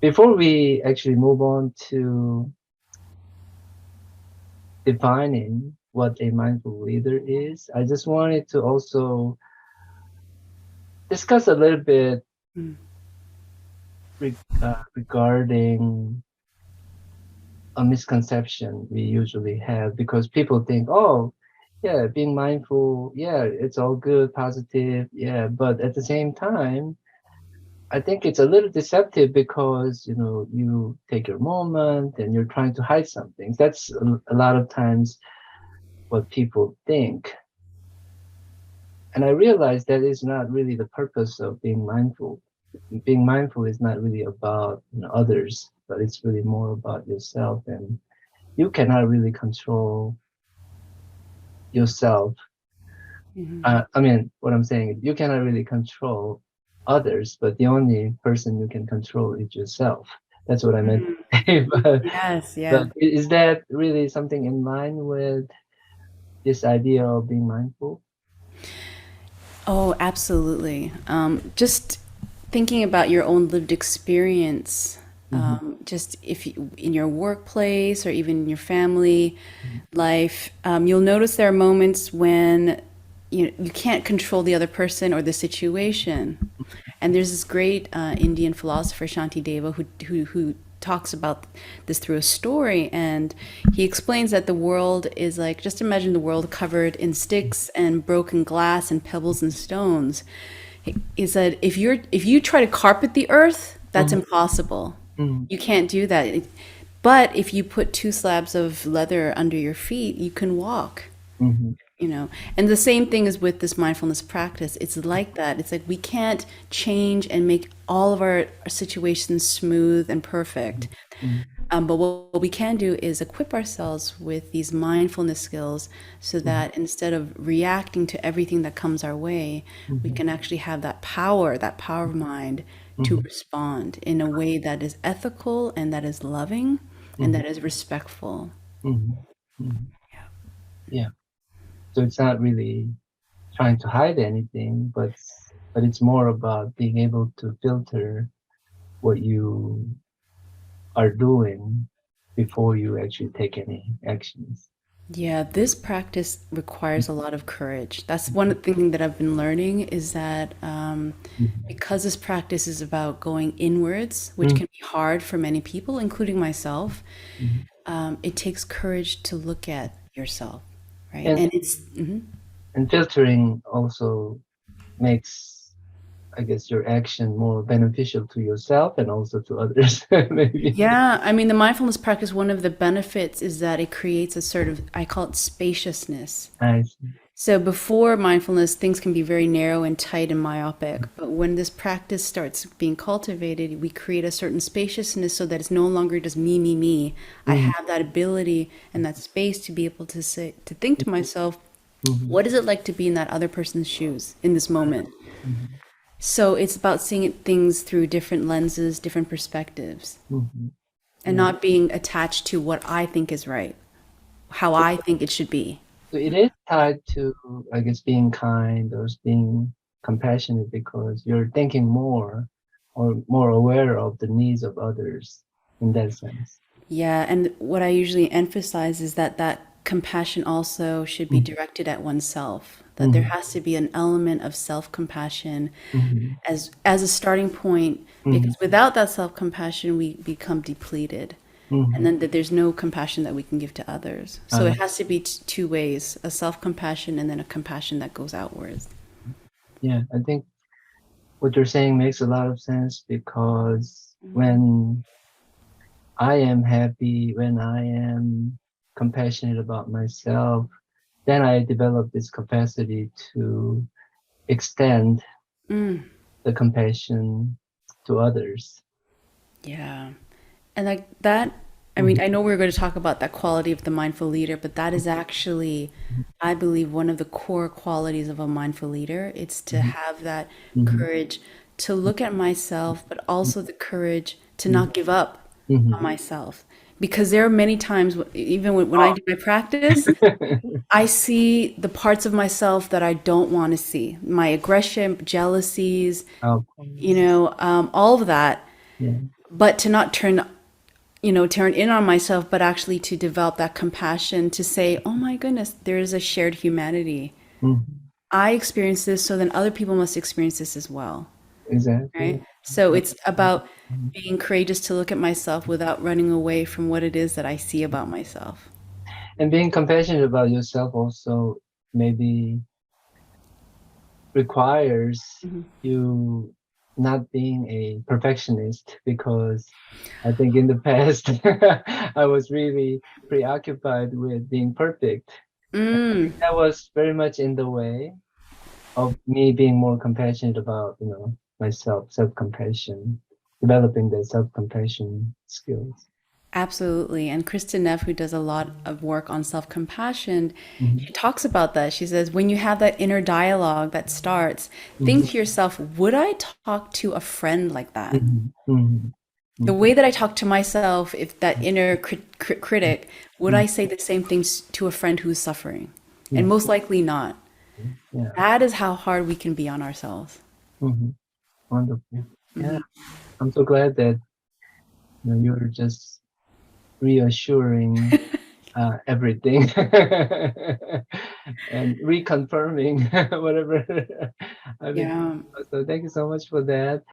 Before we actually move on to defining what a mindful leader is, I just wanted to also discuss a little bit Mm. regarding a misconception we usually have because people think, oh, yeah, being mindful, yeah, it's all good, positive, yeah, but at the same time, I think it's a little deceptive because you take your moment and you're trying to hide something. That's a lot of times what people think. And I realized that is not really the purpose of being mindful. Being mindful is not really about others, but it's really more about yourself. And you cannot really control yourself. Mhm. I mean, what I'm saying is you cannot really control others, but the only person you can control is yourself. That's what I meant Mm. to say. Yes, But yeah. is that really something in line with this idea of being mindful? Oh, absolutely. Just thinking about your own lived experience, Hmm. just if you, in your workplace or even in your family life, you'll notice there are moments when you can't control the other person or the situation. And there's this great Indian philosopher, Shantideva, who talks about this through a story. And he explains that the world is like, just imagine the world covered in sticks and broken glass and pebbles and stones. He said, if you try to carpet the earth, that's Hmm. impossible. Hmm. You can't do that. But if you put two slabs of leather under your feet, you can walk. Hmm. And the same thing is with this mindfulness practice. It's like that. It's like we can't change and make all of our situations smooth and perfect. Hmm. But what we can do is equip ourselves with these mindfulness skills so Hmm. that instead of reacting to everything that comes our way, we Hmm. can actually have that power of mind to Hmm. respond in a way that is ethical and that is loving and Hmm. that is respectful. Hmm. Hmm. Yeah. So it's not really trying to hide anything, but it's more about being able to filter what you are doing before you actually take any actions. Yeah, this practice requires a lot of courage. That's one thing that I've been learning is that Mhm. because this practice is about going inwards, which Mhm. can be hard for many people, including myself, Mhm. it takes courage to look at yourself, right? And And it's mhm. and filtering also makes, I guess, your action more beneficial to yourself and also to others, maybe. Yeah, I mean, the mindfulness practice, one of the benefits is that it creates a sort of, I call it spaciousness. I see. So before mindfulness, things can be very narrow and tight and myopic. But when this practice starts being cultivated, we create a certain spaciousness so that it's no longer just me, me, me. I Mhm. have that ability and that space to be able to say, to think to myself, Mhm. what is it like to be in that other person's shoes in this moment? Mhm. So it's about seeing things through different lenses, different perspectives, Mhm. and Yeah. not being attached to what I think is right, how So, I think it should be. so it is tied to, I guess, being kind or being compassionate because you're thinking more or more aware of the needs of others in that sense. Yeah, and what I usually emphasize is that that compassion also should be Mhm. directed at oneself. That there Mhm. has to be an element of self-compassion Mhm. as a starting point, Mhm. because without that self-compassion, we become depleted, and Mhm. then that there's no compassion that we can give to others. So Uh, it has to be two ways: a self-compassion and then a compassion that goes outwards. yeah, I think what you're saying makes a lot of sense because when I am happy, when I am compassionate about myself, then I develop this capacity to extend Mm, the compassion to others. yeah. And like that, I Mhm. mean, I know we're going to talk about that quality of the mindful leader, but that is actually, I believe, one of the core qualities of a mindful leader. It's to Mhm. have that Mhm. courage to look at myself, but also the courage to Mhm. not give up on Mhm. myself. Because there are many times, even when I Oh. do my practice, I see the parts of myself that I don't want to see, my aggression, jealousies, Of course. all of that. Yeah. but to not turn in on myself, but actually to develop that compassion to say, oh my goodness, there is a shared humanity. Mhm. I experienced this, so then other people must experience this as well. Right? Exactly. So Yeah. it's about being courageous to look at myself without running away from what it is that I see about myself. And being compassionate about yourself also maybe requires you not being a perfectionist, because I think in the past I was really preoccupied with being perfect. Mm, That was very much in the way of me being more compassionate about, myself, self-compassion, developing the self-compassion skills. absolutely. And Kristen Neff, who does a lot of work on self compassion, Hmm. she talks about that. She says, when you have that inner dialogue that starts, think Hmm. to yourself, would I talk to a friend like that? Hmm. Hmm. The Hmm. way that I talk to myself, if that inner critic, would Hmm. I say the same things to a friend who's suffering? And Yeah. most likely not. Yeah. That is how hard we can be on ourselves. Hmm. Wonderful. Yeah. I'm so glad that you're just reassuring everything and reconfirming whatever I've been. Yeah. So thank you so much for that.